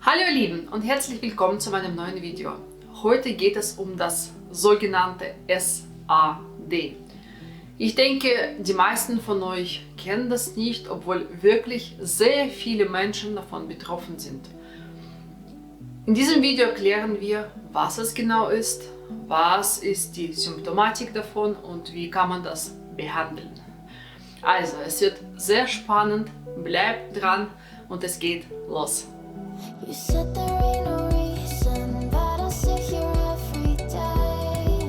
Hallo ihr Lieben und herzlich willkommen zu meinem neuen Video. Heute geht es um das sogenannte SAD. Ich denke, die meisten von euch kennen das nicht, obwohl wirklich sehr viele Menschen davon betroffen sind. In diesem Video erklären wir, was es genau ist, was ist die Symptomatik davon und wie kann man das behandeln. Also, es wird sehr spannend, bleibt dran und es geht los. You said there ain't no reason, but I sit here every day,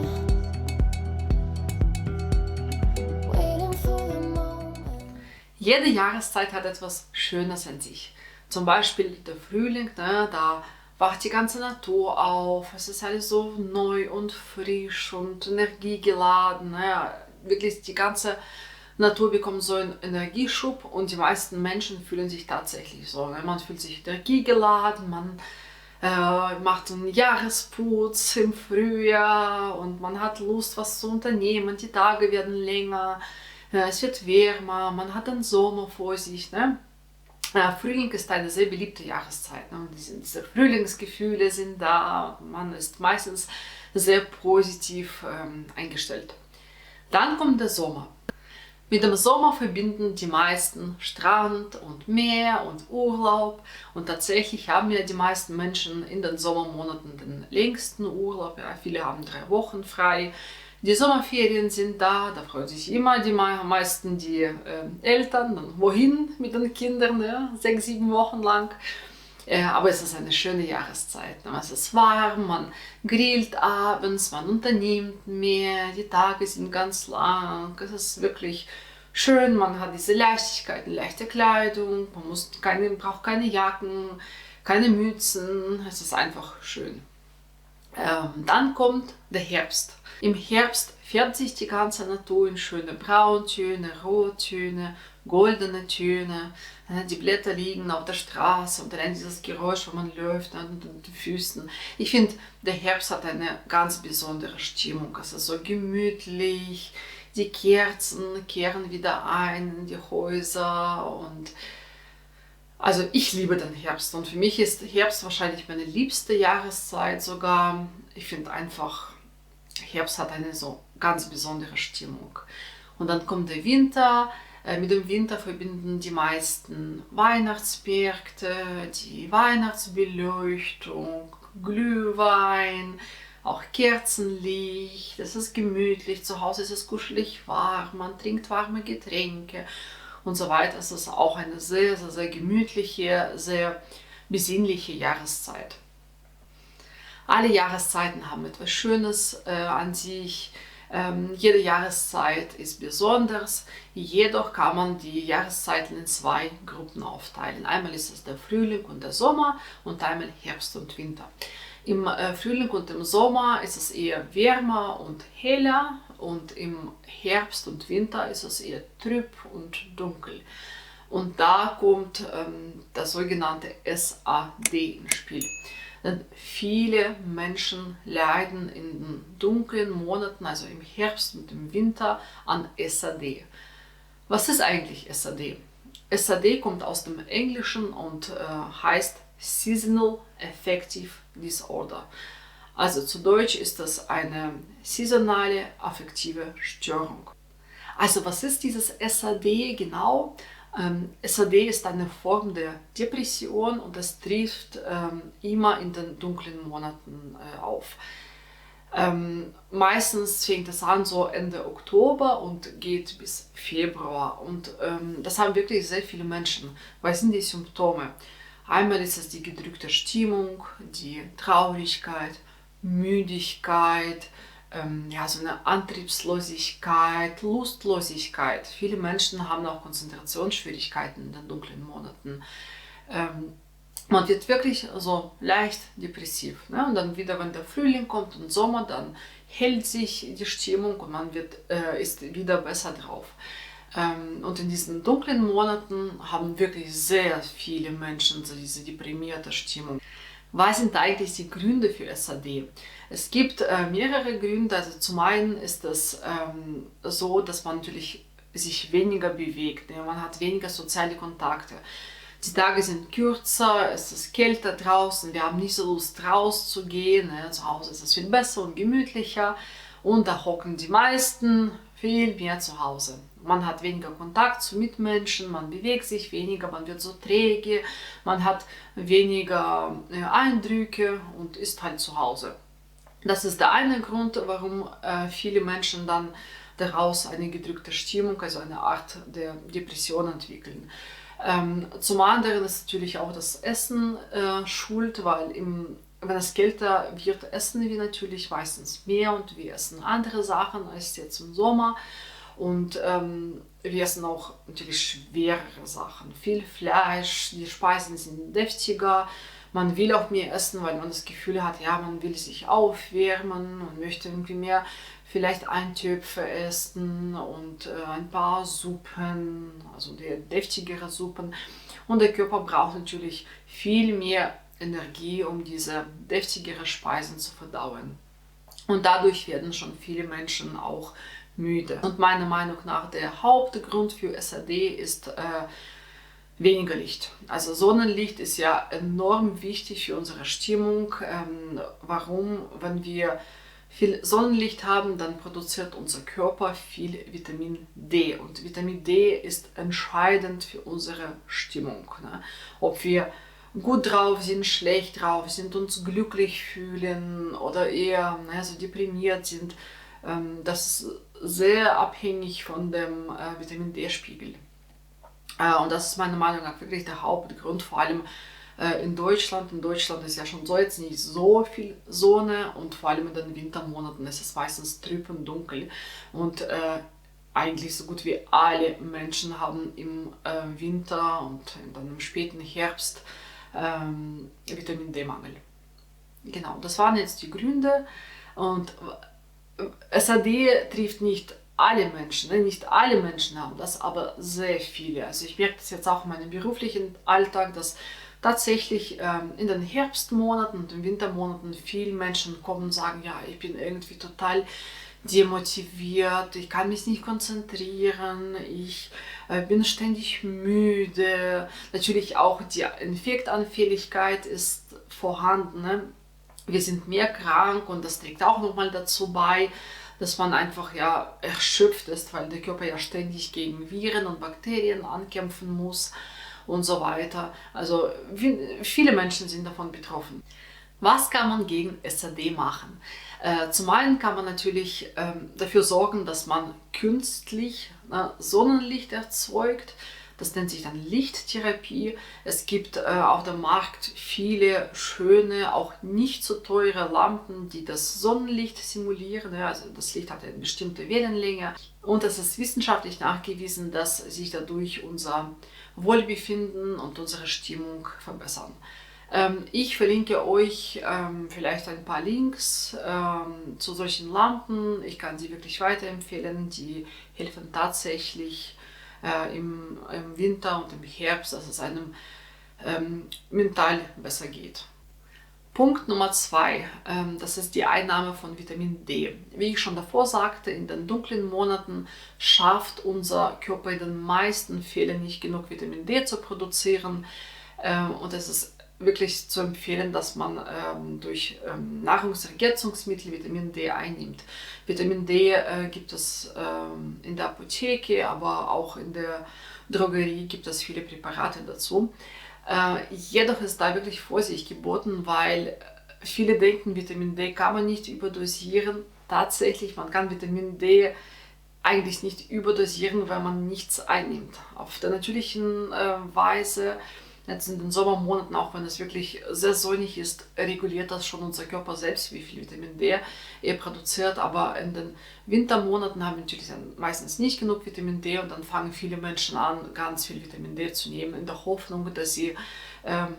waiting for the moment. Jede Jahreszeit hat etwas Schönes an sich. Zum Beispiel der Frühling, da wacht die ganze Natur auf. Es ist alles so neu und frisch und energiegeladen. Wirklich die ganze Natur bekommt so einen Energieschub und die meisten Menschen fühlen sich tatsächlich so. Man fühlt sich energiegeladen, man macht einen Jahresputz im Frühjahr und man hat Lust, was zu unternehmen. Die Tage werden länger, es wird wärmer, man hat den Sommer vor sich. Frühling ist eine sehr beliebte Jahreszeit. Diese Frühlingsgefühle sind da, man ist meistens sehr positiv eingestellt. Dann kommt der Sommer. Mit dem Sommer verbinden die meisten Strand und Meer und Urlaub und tatsächlich haben ja die meisten Menschen in den Sommermonaten den längsten Urlaub. Ja, viele haben 3 Wochen frei. Die Sommerferien sind da freuen sich immer die meisten die Eltern. Dann wohin mit den Kindern, 6, 7 Wochen lang. Aber es ist eine schöne Jahreszeit. Es ist warm, man grillt abends, man unternimmt mehr, die Tage sind ganz lang. Es ist wirklich schön, man hat diese Leichtigkeit, leichte Kleidung, braucht keine Jacken, keine Mützen. Es ist einfach schön. Dann kommt der Herbst. Im Herbst färbt sich die ganze Natur in schöne Brauntöne, Rottöne, goldene Töne. Die Blätter liegen auf der Straße und allein dieses Geräusch, wenn man läuft unter den Füßen. Ich finde, der Herbst hat eine ganz besondere Stimmung. Es ist so gemütlich, die Kerzen kehren wieder ein in die Häuser und also ich liebe den Herbst und für mich ist Herbst wahrscheinlich meine liebste Jahreszeit sogar. Ich finde einfach, Herbst hat eine so ganz besondere Stimmung. Und dann kommt der Winter. Mit dem Winter verbinden die meisten Weihnachtsmärkte, die Weihnachtsbeleuchtung, Glühwein, auch Kerzenlicht. Es ist gemütlich, zu Hause ist es kuschelig warm, man trinkt warme Getränke und so weiter. Es ist auch eine sehr, sehr, sehr gemütliche, sehr besinnliche Jahreszeit. Alle Jahreszeiten haben etwas Schönes an sich. Jede Jahreszeit ist besonders, jedoch kann man die Jahreszeiten in 2 Gruppen aufteilen. Einmal ist es der Frühling und der Sommer und einmal Herbst und Winter. Im Frühling und im Sommer ist es eher wärmer und heller und im Herbst und Winter ist es eher trüb und dunkel. Und da kommt das sogenannte SAD ins Spiel. Denn viele Menschen leiden in den dunklen Monaten, also im Herbst und im Winter, an SAD. Was ist eigentlich SAD? SAD kommt aus dem Englischen und heißt Seasonal Affective Disorder. Also zu Deutsch ist das eine saisonale affektive Störung. Also was ist dieses SAD genau? SAD ist eine Form der Depression und es trifft immer in den dunklen Monaten auf. Meistens fängt es an so Ende Oktober und geht bis Februar und das haben wirklich sehr viele Menschen. Was sind die Symptome? Einmal ist es die gedrückte Stimmung, die Traurigkeit, Müdigkeit, so eine Antriebslosigkeit, Lustlosigkeit. Viele Menschen haben auch Konzentrationsschwierigkeiten in den dunklen Monaten. Man wird wirklich so leicht depressiv. Und dann wieder, wenn der Frühling kommt und Sommer, dann hält sich die Stimmung und man ist wieder besser drauf. Und in diesen dunklen Monaten haben wirklich sehr viele Menschen so diese deprimierte Stimmung. Was sind eigentlich die Gründe für SAD? Es gibt mehrere Gründe. Also zum einen ist es so, dass man natürlich sich weniger bewegt. Man hat weniger soziale Kontakte. Die Tage sind kürzer, es ist kälter draußen, wir haben nicht so Lust rauszugehen. Ne? Zu Hause ist es viel besser und gemütlicher und da hocken die meisten viel mehr zu Hause. Man hat weniger Kontakt zu Mitmenschen, man bewegt sich weniger, man wird so träge, man hat weniger Eindrücke und ist halt zu Hause. Das ist der eine Grund, warum viele Menschen dann daraus eine gedrückte Stimmung, also eine Art der Depression entwickeln. Zum anderen ist natürlich auch das Essen schuld, weil wenn es kälter wird, essen wir natürlich meistens mehr und wir essen andere Sachen als jetzt im Sommer. Und wir essen auch natürlich schwerere Sachen, viel Fleisch, die Speisen sind deftiger. Man will auch mehr essen, weil man das Gefühl hat, ja, man will sich aufwärmen, man möchte irgendwie mehr vielleicht Eintöpfe essen und ein paar Suppen, also die deftigere Suppen. Und der Körper braucht natürlich viel mehr Energie, um diese deftigere Speisen zu verdauen. Und dadurch werden schon viele Menschen auch müde. Und meiner Meinung nach der Hauptgrund für SAD ist weniger Licht. Also Sonnenlicht ist ja enorm wichtig für unsere Stimmung. Warum? Wenn wir viel Sonnenlicht haben, dann produziert unser Körper viel Vitamin D. Und Vitamin D ist entscheidend für unsere Stimmung. Ne? Ob wir gut drauf sind, schlecht drauf sind, uns glücklich fühlen oder eher so deprimiert sind, das ist sehr abhängig von dem Vitamin D-Spiegel. Und das ist meiner Meinung nach wirklich der Hauptgrund, vor allem in Deutschland. In Deutschland ist ja schon so jetzt nicht so viel Sonne und vor allem in den Wintermonaten ist es meistens trüb und dunkel. Und eigentlich so gut wie alle Menschen haben im Winter und dann im späten Herbst Vitamin D-Mangel. Genau, das waren jetzt die Gründe. Und SAD trifft nicht alle Menschen, ne? Nicht alle Menschen haben das, aber sehr viele. Also ich merke das jetzt auch in meinem beruflichen Alltag, dass tatsächlich in den Herbstmonaten und den Wintermonaten viele Menschen kommen und sagen, ja, ich bin irgendwie total demotiviert, ich kann mich nicht konzentrieren, ich bin ständig müde. Natürlich auch die Infektanfälligkeit ist vorhanden. Ne? Wir sind mehr krank und das trägt auch nochmal dazu bei, dass man einfach ja erschöpft ist, weil der Körper ja ständig gegen Viren und Bakterien ankämpfen muss und so weiter. Also viele Menschen sind davon betroffen. Was kann man gegen SAD machen? Zum einen kann man natürlich dafür sorgen, dass man künstlich Sonnenlicht erzeugt. Das nennt sich dann Lichttherapie. Es gibt auf dem Markt viele schöne, auch nicht so teure Lampen, die das Sonnenlicht simulieren. Ja, also das Licht hat eine bestimmte Wellenlänge. Und es ist wissenschaftlich nachgewiesen, dass sich dadurch unser Wohlbefinden und unsere Stimmung verbessern. Ich verlinke euch vielleicht ein paar Links zu solchen Lampen. Ich kann sie wirklich weiterempfehlen. Die helfen tatsächlich im Winter und im Herbst, dass es einem mental besser geht. Punkt Nummer 2, das ist die Einnahme von Vitamin D. Wie ich schon davor sagte, in den dunklen Monaten schafft unser Körper in den meisten Fällen nicht genug Vitamin D zu produzieren und es ist wirklich zu empfehlen, dass man durch Nahrungsergänzungsmittel Vitamin D einnimmt. Vitamin D gibt es in der Apotheke, aber auch in der Drogerie gibt es viele Präparate dazu. Jedoch ist da wirklich Vorsicht geboten, weil viele denken, Vitamin D kann man nicht überdosieren. Tatsächlich, man kann Vitamin D eigentlich nicht überdosieren, weil man nichts einnimmt. Auf der natürlichen Weise. Jetzt in den Sommermonaten, auch wenn es wirklich sehr sonnig ist, reguliert das schon unser Körper selbst, wie viel Vitamin D er produziert. Aber in den Wintermonaten haben wir natürlich meistens nicht genug Vitamin D und dann fangen viele Menschen an, ganz viel Vitamin D zu nehmen, in der Hoffnung, dass sie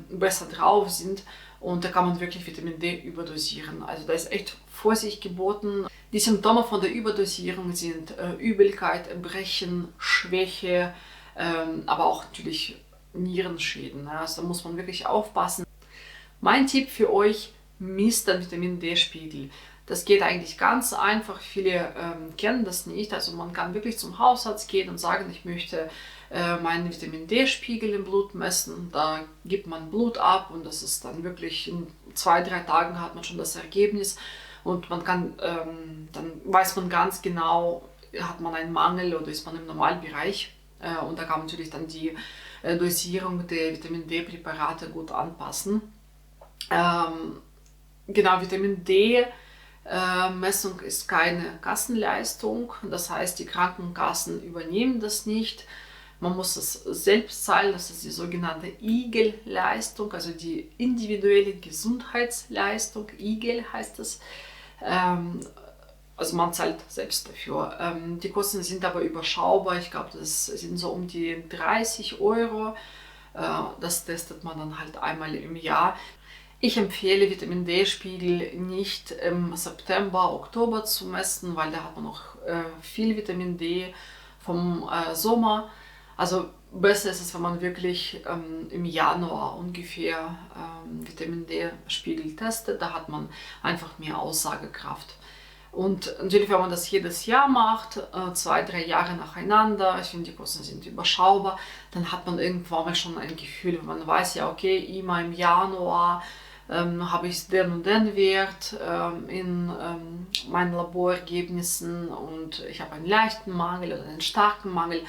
besser drauf sind. Und da kann man wirklich Vitamin D überdosieren. Also da ist echt Vorsicht geboten. Die Symptome von der Überdosierung sind Übelkeit, Erbrechen, Schwäche, aber auch natürlich Nierenschäden. Also da muss man wirklich aufpassen. Mein Tipp für euch, misst den Vitamin D-Spiegel. Das geht eigentlich ganz einfach. Viele kennen das nicht. Also man kann wirklich zum Hausarzt gehen und sagen, ich möchte meinen Vitamin D-Spiegel im Blut messen. Da gibt man Blut ab und das ist dann wirklich in 2, 3 Tagen hat man schon das Ergebnis. Und man kann, dann weiß man ganz genau, hat man einen Mangel oder ist man im Normalbereich. Und da kann man natürlich dann die Dosierung der Vitamin D-Präparate gut anpassen. Genau, Vitamin D Messung ist keine Kassenleistung, das heißt, die Krankenkassen übernehmen das nicht. Man muss es selbst zahlen, das ist die sogenannte IGEL-Leistung, also die individuelle Gesundheitsleistung, IGEL heißt es. Also man zahlt selbst dafür. Die Kosten sind aber überschaubar, ich glaube, das sind so um die 30 Euro. Das testet man dann halt einmal im Jahr. Ich empfehle Vitamin D-Spiegel nicht im September, Oktober zu messen, weil da hat man noch viel Vitamin D vom Sommer. Also besser ist es, wenn man wirklich im Januar ungefähr Vitamin D-Spiegel testet. Da hat man einfach mehr Aussagekraft. Und natürlich, wenn man das jedes Jahr macht, 2, 3 Jahre nacheinander, ich finde, die Kosten sind überschaubar, dann hat man irgendwann mal schon ein Gefühl, man weiß ja, okay, immer im Januar habe ich den und den Wert in meinen Laborergebnissen und ich habe einen leichten Mangel oder einen starken Mangel,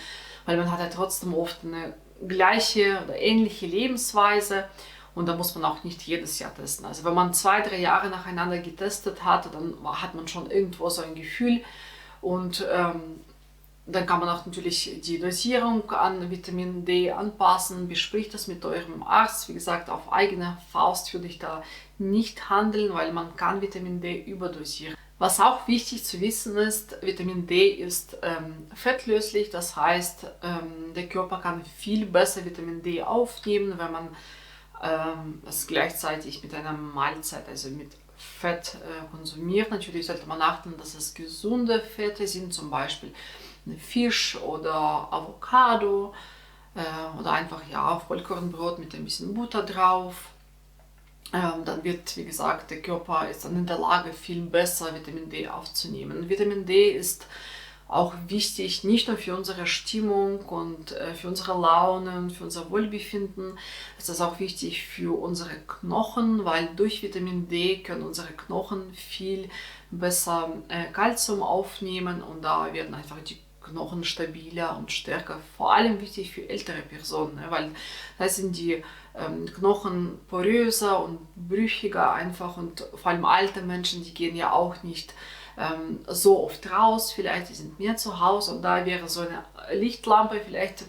weil man hat ja trotzdem oft eine gleiche oder ähnliche Lebensweise und da muss man auch nicht jedes Jahr testen. Also wenn man 2, 3 Jahre nacheinander getestet hat, dann hat man schon irgendwo so ein Gefühl und dann kann man auch natürlich die Dosierung an Vitamin D anpassen, bespricht das mit eurem Arzt. Wie gesagt, auf eigene Faust würde ich da nicht handeln, weil man kann Vitamin D überdosieren. Was auch wichtig zu wissen ist, Vitamin D ist fettlöslich, das heißt, der Körper kann viel besser Vitamin D aufnehmen, wenn man es gleichzeitig mit einer Mahlzeit, also mit Fett konsumiert. Natürlich sollte man achten, dass es gesunde Fette sind, zum Beispiel Fisch oder Avocado oder einfach ja Vollkornbrot mit ein bisschen Butter drauf. Dann wird, wie gesagt, der Körper ist dann in der Lage, viel besser Vitamin D aufzunehmen. Vitamin D ist auch wichtig, nicht nur für unsere Stimmung und für unsere Laune und für unser Wohlbefinden. Es ist auch wichtig für unsere Knochen, weil durch Vitamin D können unsere Knochen viel besser Kalzium aufnehmen und da werden einfach die Knochen stabiler und stärker. Vor allem wichtig für ältere Personen, weil da sind die Knochen poröser und brüchiger einfach und vor allem alte Menschen, die gehen ja auch nicht so oft raus, vielleicht die sind mehr zu Hause und da wäre so eine Lichtlampe vielleicht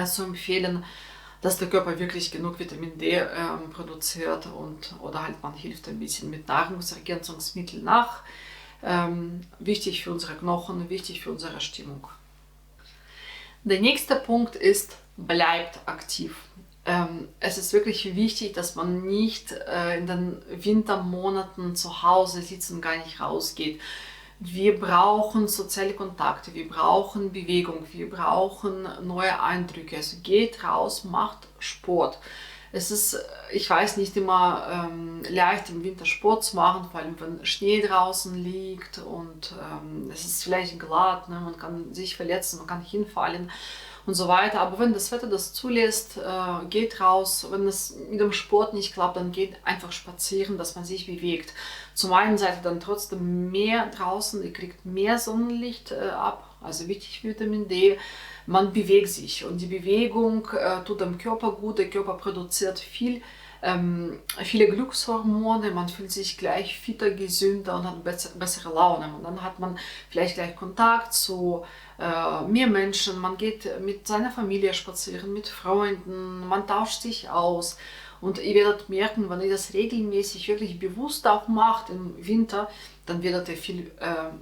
zu empfehlen, dass der Körper wirklich genug Vitamin D produziert und oder halt man hilft ein bisschen mit Nahrungsergänzungsmitteln nach. Wichtig für unsere Knochen, wichtig für unsere Stimmung. Der nächste Punkt ist, bleibt aktiv. Es ist wirklich wichtig, dass man nicht in den Wintermonaten zu Hause sitzt und gar nicht rausgeht. Wir brauchen soziale Kontakte, wir brauchen Bewegung, wir brauchen neue Eindrücke. Also geht raus, macht Sport. Es ist, ich weiß, nicht immer leicht im Winter Sport zu machen, vor allem wenn Schnee draußen liegt und es ist vielleicht glatt, ne? Man kann sich verletzen, man kann hinfallen und so weiter. Aber wenn das Wetter das zulässt, geht raus. Wenn es mit dem Sport nicht klappt, dann geht einfach spazieren, dass man sich bewegt. Zum einen seid ihr dann trotzdem mehr draußen, ihr kriegt mehr Sonnenlicht ab, also wichtig Vitamin D. Man bewegt sich und die Bewegung tut dem Körper gut, der Körper produziert viele Glückshormone, man fühlt sich gleich fitter, gesünder und hat bessere Laune. Und dann hat man vielleicht gleich Kontakt zu mehr Menschen, man geht mit seiner Familie spazieren, mit Freunden, man tauscht sich aus. Und ihr werdet merken, wenn ihr das regelmäßig wirklich bewusst auch macht im Winter, dann werdet ihr viel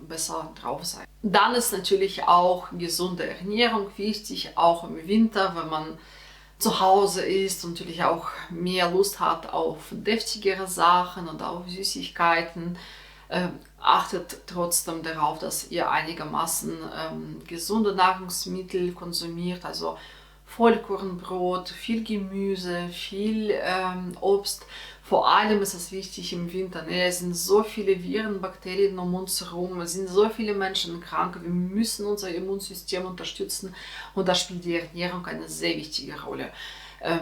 besser drauf sein. Dann ist natürlich auch gesunde Ernährung wichtig, auch im Winter, wenn man zu Hause ist und natürlich auch mehr Lust hat auf deftigere Sachen und auf Süßigkeiten. Achtet trotzdem darauf, dass ihr einigermaßen gesunde Nahrungsmittel konsumiert, also Vollkornbrot, viel Gemüse, viel Obst. Vor allem ist es wichtig im Winter. Ne? Es sind so viele Viren, Bakterien um uns herum, es sind so viele Menschen krank. Wir müssen unser Immunsystem unterstützen und da spielt die Ernährung eine sehr wichtige Rolle.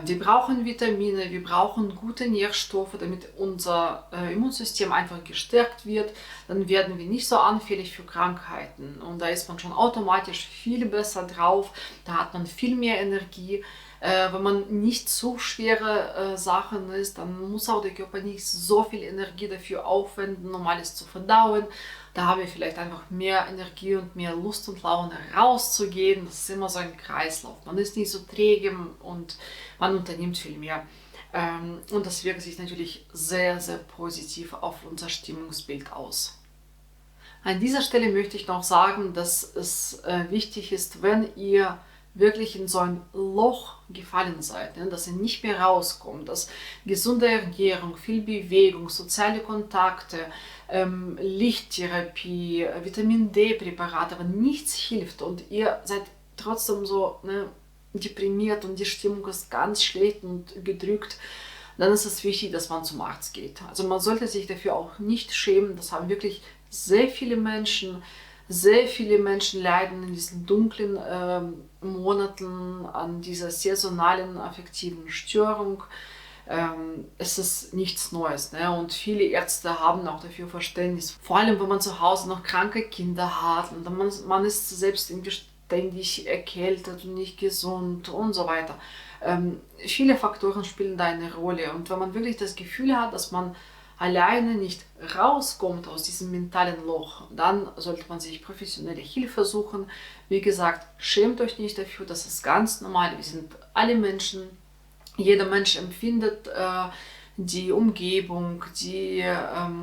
Wir brauchen Vitamine, wir brauchen gute Nährstoffe, damit unser Immunsystem einfach gestärkt wird. Dann werden wir nicht so anfällig für Krankheiten und da ist man schon automatisch viel besser drauf. Da hat man viel mehr Energie. Wenn man nicht so schwere Sachen isst, dann muss auch der Körper nicht so viel Energie dafür aufwenden, um alles zu verdauen. Da haben wir vielleicht einfach mehr Energie und mehr Lust und Laune rauszugehen. Das ist immer so ein Kreislauf. Man ist nicht so träge und man unternimmt viel mehr. Und das wirkt sich natürlich sehr, sehr positiv auf unser Stimmungsbild aus. An dieser Stelle möchte ich noch sagen, dass es wichtig ist, wenn ihr wirklich in so ein Loch gefallen seid, ne? Dass ihr nicht mehr rauskommt, dass gesunde Ernährung, viel Bewegung, soziale Kontakte, Lichttherapie, Vitamin D-Präparate, aber nichts hilft und ihr seid trotzdem so deprimiert und die Stimmung ist ganz schlecht und gedrückt, dann ist es wichtig, dass man zum Arzt geht. Also man sollte sich dafür auch nicht schämen, das haben wirklich sehr viele Menschen. Sehr viele Menschen leiden in diesen dunklen Monaten an dieser saisonalen affektiven Störung. Es ist nichts Neues, ne? Und viele Ärzte haben auch dafür Verständnis. Vor allem, wenn man zu Hause noch kranke Kinder hat und man ist selbst ständig erkältet und nicht gesund und so weiter. Viele Faktoren spielen da eine Rolle. Und wenn man wirklich das Gefühl hat, dass man alleine nicht rauskommt aus diesem mentalen Loch, dann sollte man sich professionelle Hilfe suchen. Wie gesagt, schämt euch nicht dafür, das ist ganz normal. Wir sind alle Menschen. Jeder Mensch empfindet die Umgebung, die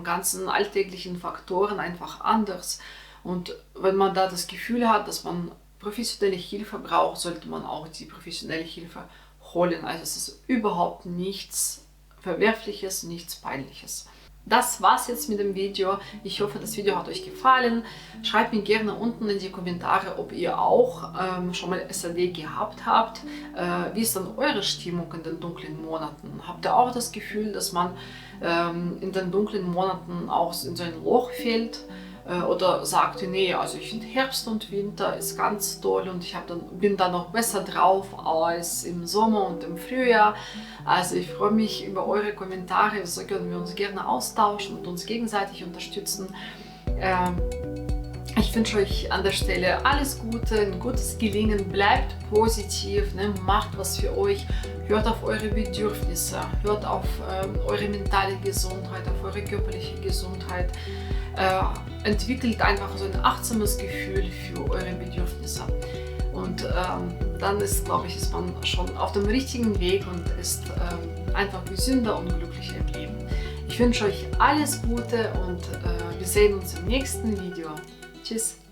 ganzen alltäglichen Faktoren einfach anders. Und wenn man da das Gefühl hat, dass man professionelle Hilfe braucht, sollte man auch die professionelle Hilfe holen. Also es ist überhaupt nichts Verwerfliches, nichts Peinliches. Das war's jetzt mit dem Video. Ich hoffe, das Video hat euch gefallen. Schreibt mir gerne unten in die Kommentare, ob ihr auch schon mal SAD gehabt habt. Wie ist dann eure Stimmung in den dunklen Monaten? Habt ihr auch das Gefühl, dass man in den dunklen Monaten auch in so ein Loch fällt? Oder sagt ihr, nee, also ich finde Herbst und Winter ist ganz toll und ich bin dann noch besser drauf als im Sommer und im Frühjahr. Also ich freue mich über eure Kommentare, so können wir uns gerne austauschen und uns gegenseitig unterstützen. Ich wünsche euch an der Stelle alles Gute, ein gutes Gelingen, bleibt positiv, ne? Macht was für euch, hört auf eure Bedürfnisse, hört auf eure mentale Gesundheit, auf eure körperliche Gesundheit. Entwickelt einfach so ein achtsames Gefühl für eure Bedürfnisse. Und dann ist, glaube ich, ist man schon auf dem richtigen Weg und ist einfach gesünder und glücklicher im Leben. Ich wünsche euch alles Gute und wir sehen uns im nächsten Video. Tschüss!